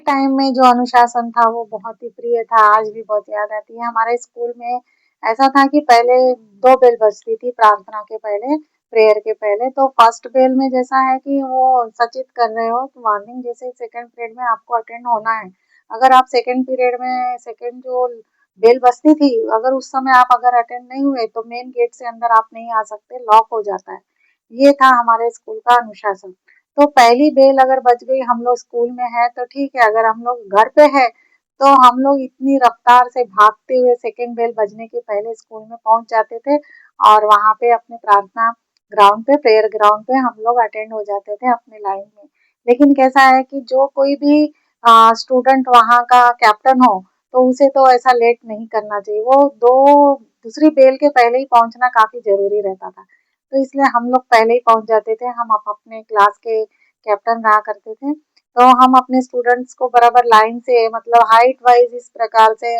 Time में जो अनुशासन था वो बहुत ही प्रिय था, आज भी बहुत याद आती है। हमारे स्कूल में ऐसा था कि पहले 2 बेल बजती थी प्रार्थना के पहले, प्रेयर के पहले। तो फर्स्ट बेल में जैसा है कि वो सचेत कर रहे हो तो मॉर्निंग जैसे सेकंड पीरियड में आपको अटेंड होना है। अगर आप सेकंड पीरियड में सेकंड जो बेल बजती थी, अगर उस समय आप अगर अटेंड नहीं हुए तो मेन गेट से अंदर आप नहीं आ सकते, लॉक हो जाता है। ये था हमारे स्कूल का अनुशासन। तो पहली बेल अगर बज गई, हम लोग स्कूल में है तो ठीक है, अगर हम लोग घर पे है तो हम लोग इतनी रफ्तार से भागते हुए सेकंड बेल बजने के पहले स्कूल में पहुंच जाते थे और वहां पे अपने प्रार्थना ग्राउंड पे, प्रेयर ग्राउंड पे हम लोग अटेंड हो जाते थे अपने लाइन में। लेकिन कैसा है कि जो कोई भी स्टूडेंट वहां का कैप्टन हो तो उसे तो ऐसा लेट नहीं करना चाहिए, वो दो दूसरी बेल के पहले ही पहुंचना काफी जरूरी रहता था। तो इसलिए हम लोग पहले ही पहुंच जाते थे, हम अपने क्लास के कैप्टन रहा करते थे। तो हम अपने स्टूडेंट्स को बराबर लाइन से, मतलब हाइट वाइज इस प्रकार से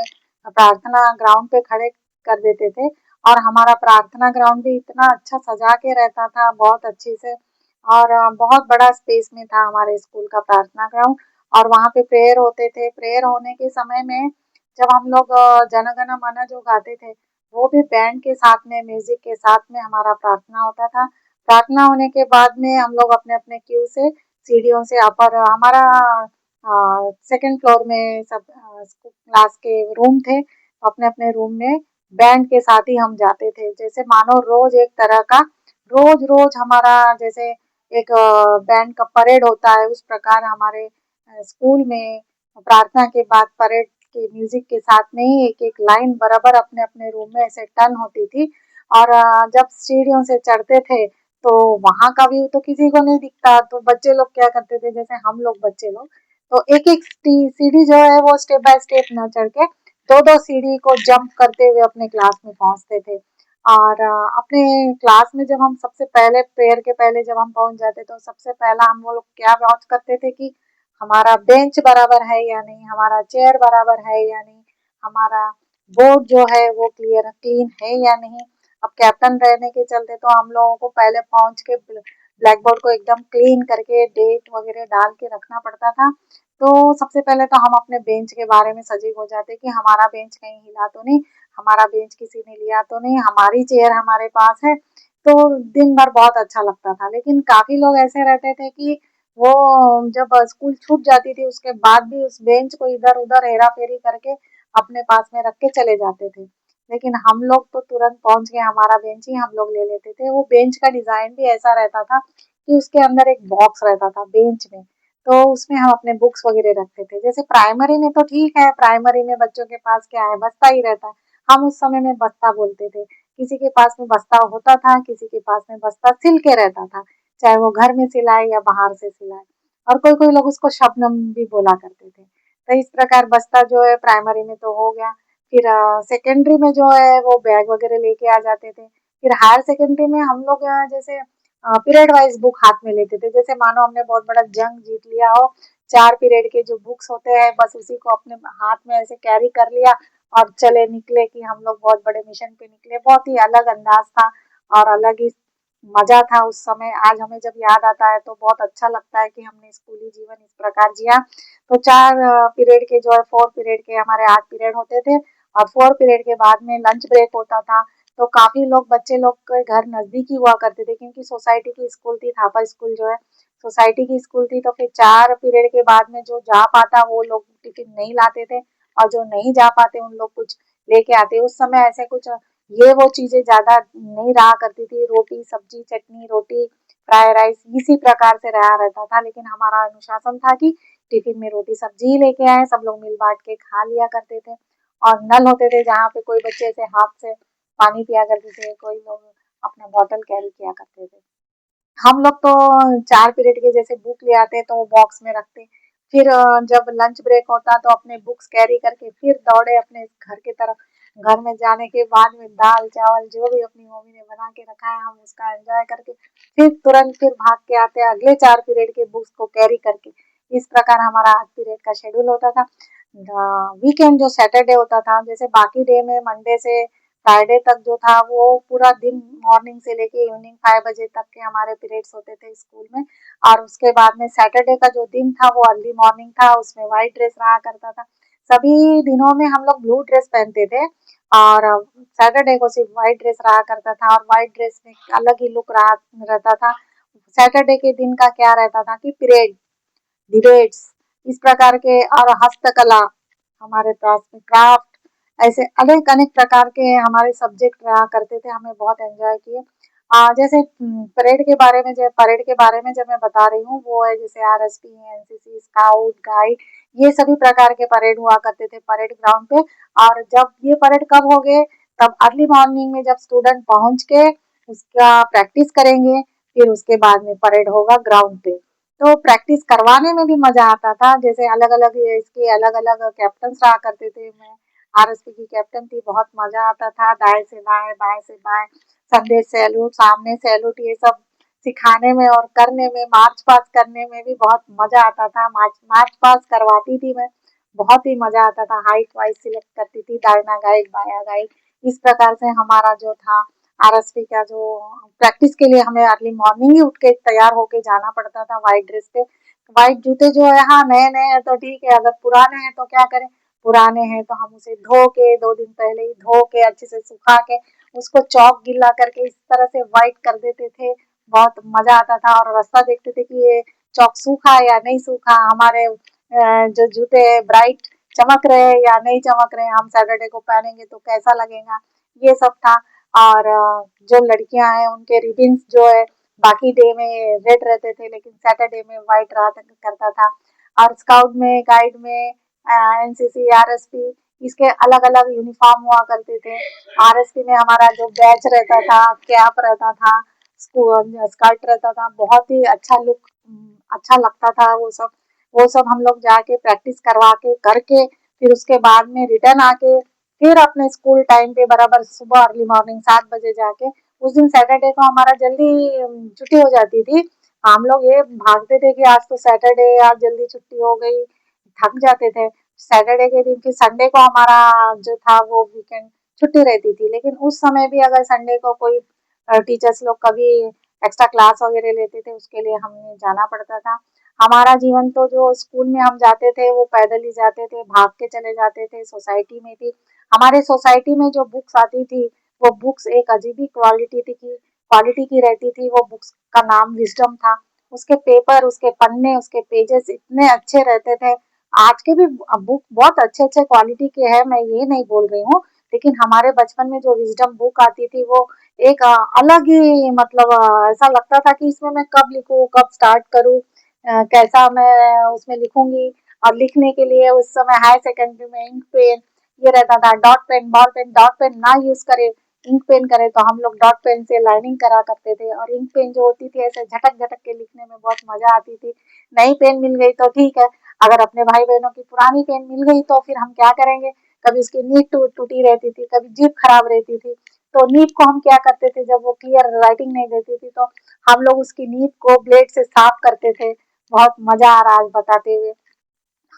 प्रार्थना ग्राउंड पे खड़े कर देते थे। और हमारा प्रार्थना ग्राउंड भी इतना अच्छा सजा के रहता था, बहुत अच्छे से। और बहुत बड़ा स्पेस में था हमारे स्कूल का प्रार्थना ग्राउंड। और वहाँ पे प्रेयर होते थे। प्रेयर होने के समय में जब हम लोग जन गण मन जो गाते थे, वो भी बैंड के साथ में, म्यूजिक के साथ में हमारा प्रार्थना होता था। प्रार्थना होने के बाद में हम लोग अपने अपने क्यू से सीढ़ियों से अपर, हमारा सेकंड फ्लोर में सब क्लास के रूम थे, अपने अपने रूम में बैंड के साथ ही हम जाते थे। जैसे मानो रोज एक तरह का, रोज रोज हमारा जैसे एक बैंड का परेड होता है, उस प्रकार हमारे स्कूल में प्रार्थना के बाद परेड के म्यूजिक के साथ में ही एक एक लाइन बराबर अपने अपने रूम में ऐसे टर्न होती थी। और जब सीढ़ियों से चढ़ते थे तो वहां का व्यू तो किसी को नहीं दिखता, तो बच्चे लोग क्या करते थे, जैसे हम लोग बच्चे लोग तो एक एक सीढ़ी जो है वो स्टेप बाय स्टेप न चढ़ के दो दो सीढ़ी को जंप करते हुए अपने क्लास में पहुंचते थे। और अपने क्लास में जब हम सबसे पहले प्रेयर के पहले जब हम पहुंच जाते तो सबसे पहला हम वो लोग क्या वॉच करते थे कि हमारा बेंच बराबर है या नहीं, हमारा चेयर बराबर है या नहीं, हमारा बोर्ड जो है वो क्लीन है या नहीं। अब कैप्टन रहने के चलते तो हम लोगों को पहले पहुंच के ब्लैक बोर्ड को एकदम क्लीन करके डेट वगैरह डाल के रखना पड़ता था। तो सबसे पहले तो हम अपने बेंच के बारे में सजग हो जाते कि हमारा बेंच कहीं हिला तो नहीं, हमारा बेंच किसी ने लिया तो नहीं, हमारी चेयर हमारे पास है। तो दिन भर बहुत अच्छा लगता था। लेकिन काफी लोग ऐसे रहते थे कि वो जब स्कूल छूट जाती थी उसके बाद भी उस बेंच को इधर उधर हेरा फेरी करके अपने पास में रख के चले जाते थे। लेकिन हम लोग तो तुरंत पहुंच गए, हमारा बेंच ही हम लोग ले लेते थे। वो बेंच का डिजाइन भी ऐसा रहता था कि उसके अंदर एक बॉक्स रहता था बेंच में, तो उसमें हम अपने बुक्स वगैरह रखते थे। जैसे प्राइमरी में तो ठीक है, प्राइमरी में बच्चों के पास क्या है, बस्ता ही रहता है। हम उस समय में बस्ता बोलते थे। किसी के पास में बस्ता होता था, किसी के पास में बस्ता सिल के रहता था, चाहे वो घर में सिलाए या बाहर से सिलाए। और कोई कोई लोग उसको शबनम भी बोला करते थे। तो इस प्रकार बस्ता जो है प्राइमरी में तो हो गया। फिर सेकेंडरी में जो है वो बैग वगैरह लेके आ जाते थे। फिर हायर सेकेंडरी में हम लोग जैसे पीरियड वाइज बुक हाथ में लेते थे। जैसे मानो हमने बहुत बड़ा जंग जीत लिया हो, 4 पीरियड के जो बुक्स होते हैं बस उसी को अपने हाथ में ऐसे कैरी कर लिया और चले निकले कि हम लोग बहुत बड़े मिशन पे निकले। बहुत ही अलग अंदाज था और अलग ही मजा था उस समय। आज हमें जब याद आता है तो बहुत अच्छा लगता है कि हमने स्कूली जीवन इस प्रकार जिया। तो 4 पीरियड के जो है, 4 पीरियड के हमारे 8 पीरियड होते थे और 4 पीरियड के बाद में लंच ब्रेक होता था। तो काफी लोग, बच्चे लोग के घर नजदीक ही हुआ करते थे क्योंकि सोसाइटी की स्कूल थी, थापा स्कूल जो है सोसाइटी की स्कूल थी। तो फिर 4 पीरियड के बाद में जो जा पाता वो लोग टिफिन नहीं लाते थे और जो नहीं जा पाते उन लोग कुछ लेके आते। उस समय ऐसे कुछ ये वो चीजें ज्यादा नहीं रहा करती थी, रोटी सब्जी चटनी रोटी फ्राई राइस इसी प्रकार से रहा रहता था। लेकिन हमारा अनुशासन था कि टिफिन में रोटी सब्जी ही लेके आए, सब लोग मिल बांट के खा लिया करते थे। और नल होते थे जहाँ पे कोई बच्चे से हाथ से पानी पिया करते थे, कोई लोग अपना बॉटल कैरी किया करते थे। हम लोग तो 4 पीरियड के जैसे बुक ले आते तो वो बॉक्स में रखते। फिर जब लंच ब्रेक होता तो अपने बुक्स कैरी करके फिर दौड़े अपने घर की तरफ। घर में जाने के बाद में दाल चावल जो भी अपनी मम्मी ने बना के रखा है हम उसका एंजॉय करके फिर तुरंत फिर भाग के आते अगले 4 पीरियड के बुक्स को कैरी करके। इस प्रकार हमारा 8 पीरियड का शेड्यूल होता था। वीकेंड जो सैटरडे होता था, जैसे बाकी डे में मंडे से फ्राइडे तक जो था वो पूरा दिन मॉर्निंग से लेके इवनिंग 5 बजे तक के हमारे पीरियड्स होते थे स्कूल में। और उसके बाद में सैटरडे का जो दिन था वो अर्ली मॉर्निंग था, उसमें व्हाइट ड्रेस रहा करता था। सभी दिनों में हम लोग ब्लू ड्रेस पहनते थे और सैटरडे को सिर्फ व्हाइट ड्रेस रहा करता था और व्हाइट ड्रेस में अलग ही लुक रहा रहता था। सैटरडे के दिन का क्या रहता था कि पीरियड, डिबेट्स, इस प्रकार के और हस्तकला, हमारे पास में क्राफ्ट, ऐसे अनेक अनेक प्रकार के हमारे सब्जेक्ट रहा करते थे। हमें बहुत एंजॉय किए। जैसे परेड के बारे में जब मैं बता रही हूँ वो है जैसे आरएसपी, एनसीसी, स्काउट गाइड, ये सभी प्रकार के परेड हुआ करते थे परेड ग्राउंड पे। और जब ये परेड कब हो गए, तब अर्ली मॉर्निंग में जब स्टूडेंट पहुंच के उसका प्रैक्टिस करेंगे, फिर उसके बाद में परेड होगा ग्राउंड पे। तो प्रैक्टिस करवाने में भी मजा आता था। जैसे अलग अलग इसके अलग अलग कैप्टन रहा करते थे। मैं आरएसपी की कैप्टन थी, बहुत मजा आता था। दाएं से बाएं, बाएं से बाएं, संदेश सैल्यूट, सामने सैल्यूट, ये सब सिखाने में और करने में, मार्च पास करने में भी बहुत मजा आता था। मार्च मार्च पास करवाती थी मैं, बहुत ही मजा आता था। हाइट वाइज सिलेक्ट करती थी, दाहिना गाइड, बाया गाइड, इस प्रकार से हमारा जो था आरएसपी का जो प्रैक्टिस के लिए हमें अर्ली मॉर्निंग ही उठ के तैयार होके जाना पड़ता था व्हाइट ड्रेस पे। व्हाइट जूते जो है, हाँ नए नए हैं तो ठीक है, अगर पुराने हैं तो क्या करें, पुराने हैं तो हम उसे धो के 2 दिन पहले ही धो के अच्छे से सुखा के उसको चौक गिला करके इस तरह से व्हाइट कर देते थे। बहुत मजा आता था और रास्ता देखते थे कि ये चौक सूखा है या नहीं सूखा, हमारे जो जूते ब्राइट चमक रहे हैं या नहीं चमक रहे हैं, हम सैटरडे को पहनेंगे तो कैसा लगेगा, ये सब था। और जो लड़कियां हैं उनके रिबिन्स जो है बाकी डे में रेड रहते थे लेकिन सैटरडे में व्हाइट रहा करता था। और स्काउट में, गाइड में, एनसीसी, आरएसपी, इसके अलग अलग यूनिफॉर्म हुआ करते थे। आरएसपी में हमारा जो बैच रहता था, कैप रहता था, स्कर्ट रहता था, बहुत ही अच्छा लुक, अच्छा लगता था वो सब हम लोग जाके प्रैक्टिस करवा के करके फिर उसके बाद में रिटर्न आके फिर अपने स्कूल टाइम पे बराबर सुबह अर्ली मॉर्निंग 7 बजे जाके, उस दिन सैटरडे को हमारा जल्दी छुट्टी हो जाती थी। हम लोग ये भागते थे कि आज तो सैटरडे, आज जल्दी छुट्टी हो गई, थक जाते थे। सैटरडे के दिन फिर संडे को हमारा जो था वो वीकेंड छुट्टी रहती थी। लेकिन उस समय भी अगर संडे को कोई टीचर्स लोग कभी एक्स्ट्रा क्लास वगैरह लेते थे उसके लिए हमें जाना पड़ता था। हमारा जीवन तो जो स्कूल में हम जाते थे वो पैदल ही जाते थे, भाग के चले जाते थे। सोसाइटी में थी, हमारे सोसाइटी में जो बुक्स आती थी वो बुक्स एक अजीब ही क्वालिटी की रहती थी। वो बुक्स का नाम विजडम था। उसके पेपर, उसके पन्ने, उसके पेजेस इतने अच्छे रहते थे। आज के भी बुक बहुत अच्छे अच्छे क्वालिटी के हैं, मैं ये नहीं बोल रही हूँ, लेकिन हमारे बचपन में जो विजडम बुक आती थी वो एक अलग ही मतलब ऐसा लगता था कि इसमें मैं कब लिखूं, कब स्टार्ट करूं, कैसा मैं उसमें लिखूंगी। और लिखने के लिए उस समय हायर सेकेंडरी में इंक पेन ये रहता था, dot pen, ball pen, dot pen ना यूज करे, इंक पेन करे, तो हम लोग डॉट पेन से लाइनिंग करा करते थे। और इंक पेन जो होती थी ऐसे झटक झटक के लिखने में बहुत मजा आती थी। नई पेन मिल गई तो ठीक है, अगर अपने भाई बहनों की पुरानी पेन मिल गई तो फिर हम क्या करेंगे, कभी उसकी नीब टूटी रहती थी, कभी जीप खराब रहती थी, तो नीब को हम क्या करते थे, जब वो क्लियर राइटिंग नहीं देती थी तो हम लोग उसकी नीब को ब्लेड से साफ करते थे। बहुत मजा आ रहा आज बताते हुए।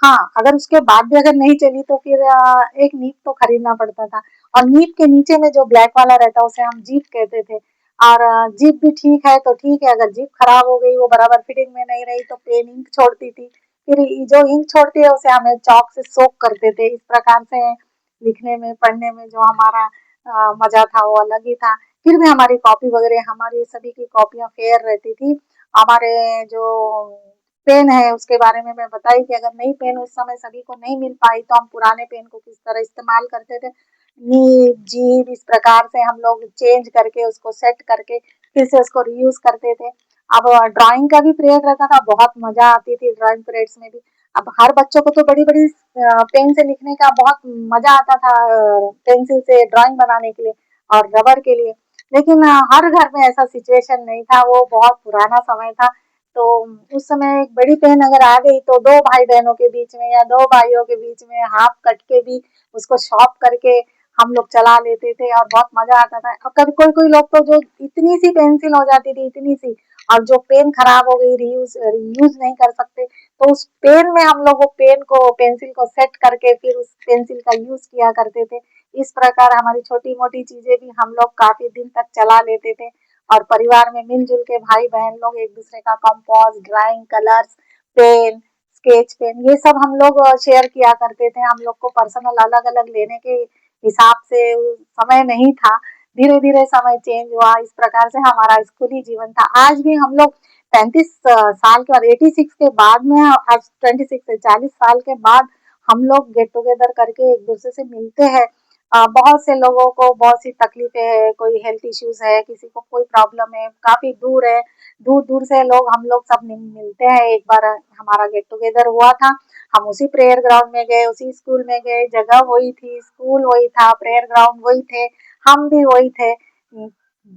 हाँ, अगर उसके बाद भी अगर नहीं चली तो फिर एक नीब तो खरीदना पड़ता था। और नीब के नीचे में जो ब्लैक वाला रहता है उसे हम जीप कहते थे। और जीप भी ठीक है तो ठीक है, अगर जीप खराब हो गई, वो बराबर फिटिंग में नहीं रही तो पेन इंक छोड़ती थी। फिर जो इंक छोड़ती है उसे हमें चौक से सोक करते थे। इस प्रकार से लिखने में, पढ़ने में जो हमारा मजा था वो अलग ही था। फिर भी हमारी कॉपी वगैरह, हमारी सभी की कॉपियां फेयर रहती थी। हमारे जो पेन है उसके बारे में मैं बताई कि अगर नई पेन उस समय सभी को नहीं मिल पाई तो हम पुराने पेन को किस तरह इस्तेमाल करते थे, नीब, जीब, इस प्रकार से हम लोग चेंज करके उसको सेट करके फिर से उसको रीयूज करते थे। अब ड्राइंग का भी पीरियड रहता था, बहुत मजा आती थी ड्राइंग पीरियड्स में भी। अब हर बच्चों को तो बड़ी बड़ी पेन से लिखने का बहुत मजा आता था, पेंसिल से ड्राइंग बनाने के लिए और रबर के लिए। लेकिन हर घर में ऐसा सिचुएशन नहीं था, वो बहुत पुराना समय था। तो उस समय एक बड़ी पेन अगर आ गई तो दो भाई बहनों के बीच में या दो भाइयों के बीच में हाथ कट के भी उसको शॉर्प करके हम लोग चला लेते थे और बहुत मजा आता था। और कभी कोई कोई लोग तो जो इतनी सी पेंसिल हो जाती थी, इतनी सी, और जो पेन खराब हो गई, रीयूज नहीं कर सकते, तो उस पेन में हम लोग वो पेन को, पेंसिल को सेट करके फिर उस पेंसिल का यूज किया करते थे। इस प्रकार हमारी छोटी-मोटी चीज़ें भी हम लोग काफ़ी दिन तक चला लेते थे और परिवार में मिल-जुल के भाई-बहन लोग एक-दूसरे का compass, drawing, colours, pen, sketch pen ये सब हम लोग शेयर किया करते थे। हम लोग को पर्सनल अलग-अलग लेने के हिसाब से समय नहीं था। धीरे-धीरे समय चेंज हुआ, इस प्रकार से हमारा स्कूली जीवन था। आज भी हम लोग 35 साल के बाद 86 के बाद में आज 26 से 40 साल के बाद हम लोग गेट टुगेदर करके एक दूसरे से मिलते हैं। बहुत से लोगों को बहुत सी तकलीफें हैं, कोई हेल्थ इश्यूज है, किसी को कोई प्रॉब्लम है, काफी दूर है, दूर दूर से लोग हम लोग सब मिलते हैं। एक बार हमारा गेट टुगेदर हुआ था, हम उसी प्रेयर ग्राउंड में गए, उसी स्कूल में गए, जगह वही थी, स्कूल वही था, प्रेयर ग्राउंड वही थे, हम भी वही थे।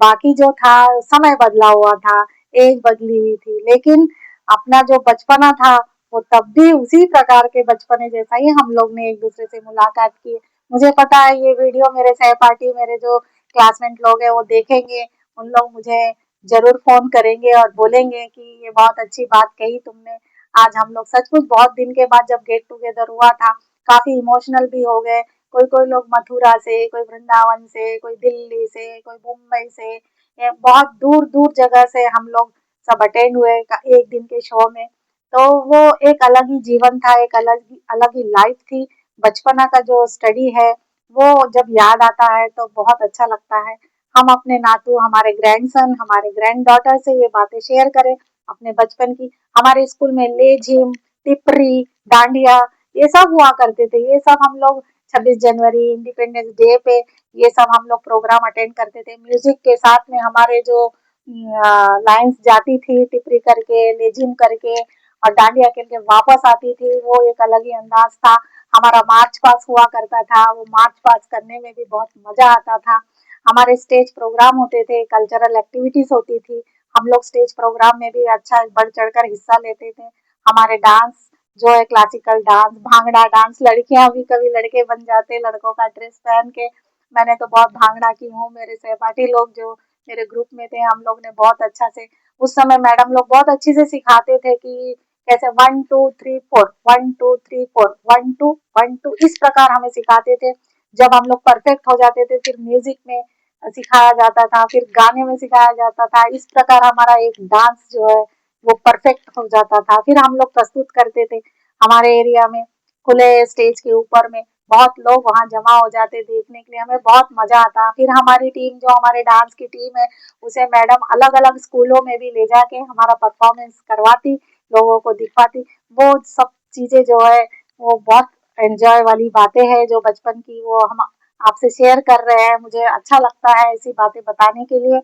बाकी जो था समय बदला हुआ था, एज बदली हुई थी, लेकिन अपना जो बचपना था वो तब भी उसी प्रकार के बचपने जैसा ही हम लोग ने एक दूसरे से मुलाकात की। मुझे पता है ये वीडियो मेरे सहपाठी, मेरे जो क्लासमेट लोग हैं वो देखेंगे, उन लोग मुझे जरूर फोन करेंगे और बोलेंगे कि ये बहुत अच्छी बात कही तुमने। आज हम लोग सचमुच बहुत दिन के बाद जब गेट टुगेदर हुआ था, काफी इमोशनल भी हो गए। कोई कोई लोग मथुरा से, कोई वृंदावन से, कोई दिल्ली से, कोई मुंबई से, बहुत दूर दूर जगह से हम लोग सब अटेंड हुए एक दिन के शो में। तो वो एक अलग ही जीवन था, एक अलग ही लाइफ थी। बचपना का जो स्टडी है वो जब याद आता है तो बहुत अच्छा लगता है। हम अपने नातू, हमारे ग्रैंडसन, हमारे ग्रैंड डॉटर से ये बातें शेयर करें अपने बचपन की। हमारे स्कूल में लेझिम, टिपरी, डांडिया ये सब हुआ करते थे। ये सब हम लोग 26 जनवरी, इंडिपेंडेंस डे पे ये सब हम लोग प्रोग्राम अटेंड करते थे। म्यूजिक के साथ में हमारे जो लाइन्स जाती थी टिपरी करके, लेझिम करके और डांडिया खेल के वापस आती थी, वो एक अलग ही अंदाज था। हमारा मार्च पास हुआ करता था, वो मार्च पास करने में भी बहुत मजा आता था। हमारे स्टेज प्रोग्राम होते थे, कल्चरल एक्टिविटीज होती थी, हम लोग स्टेज प्रोग्राम में भी अच्छा बढ़ चढ़कर हिस्सा लेते थे। हमारे डांस जो है क्लासिकल डांस, भांगड़ा डांस, लड़कियां भी कभी लड़के बन जाते लड़कों का ड्रेस पहन के। मैंने तो बहुत भांगड़ा की हूँ, मेरे सहपाठी लोग जो मेरे ग्रुप में थे हम लोग ने बहुत अच्छा से, उस समय मैडम लोग बहुत अच्छी से सिखाते थे कि कैसे 1 2 3 4, 1 2 3 4, 1 2 1 2 इस प्रकार हमें सिखाते थे। जब हम लोग परफेक्ट हो जाते थे फिर म्यूजिक में सिखाया जाता था, फिर गाने में सिखाया जाता था। इस प्रकार हमारा एक डांस जो है वो परफेक्ट हो जाता था। फिर हम लोग प्रस्तुत करते थे हमारे एरिया में खुले स्टेज के ऊपर में, बहुत लोग वहाँ जमा हो जाते देखने के लिए, हमें बहुत मजा आता। फिर हमारी टीम जो हमारे डांस की टीम है उसे मैडम अलग अलग स्कूलों में भी ले जाके हमारा परफॉर्मेंस करवाती, लोगों को दिखवाती। वो सब चीजें जो है वो बहुत एंजॉय वाली बातें हैं जो बचपन की, वो हम आपसे शेयर कर रहे हैं। मुझे अच्छा लगता है ऐसी बातें बताने के लिए।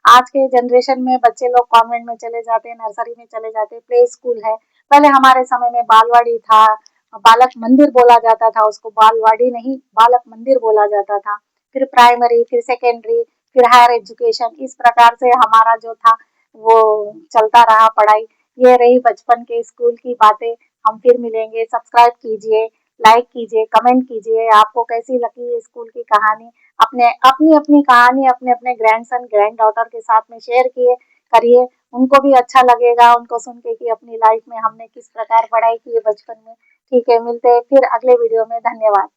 आज के जनरेशन में बच्चे लोग कॉन्वेंट में चले जाते हैं, नर्सरी में चले जाते हैं, प्ले स्कूल है। पहले हमारे समय में बालवाड़ी था, बालक मंदिर बोला जाता था उसको, बालवाड़ी नहीं बालक मंदिर बोला जाता था। फिर प्राइमरी, फिर सेकेंडरी, फिर हायर एजुकेशन, इस प्रकार से हमारा जो था वो चलता रहा पढ़ाई। ये रही बचपन के स्कूल की बातें। हम फिर मिलेंगे। सब्सक्राइब कीजिए, लाइक कीजिए, कमेंट कीजिए, आपको कैसी लगी ये स्कूल की कहानी। अपने अपनी अपनी कहानी अपने अपने ग्रैंडसन ग्रैंड डॉटर के साथ में शेयर किए करिए, उनको भी अच्छा लगेगा उनको सुन के कि अपनी लाइफ में हमने किस प्रकार पढ़ाई की है बचपन में। ठीक है, मिलते हैं फिर अगले वीडियो में। धन्यवाद।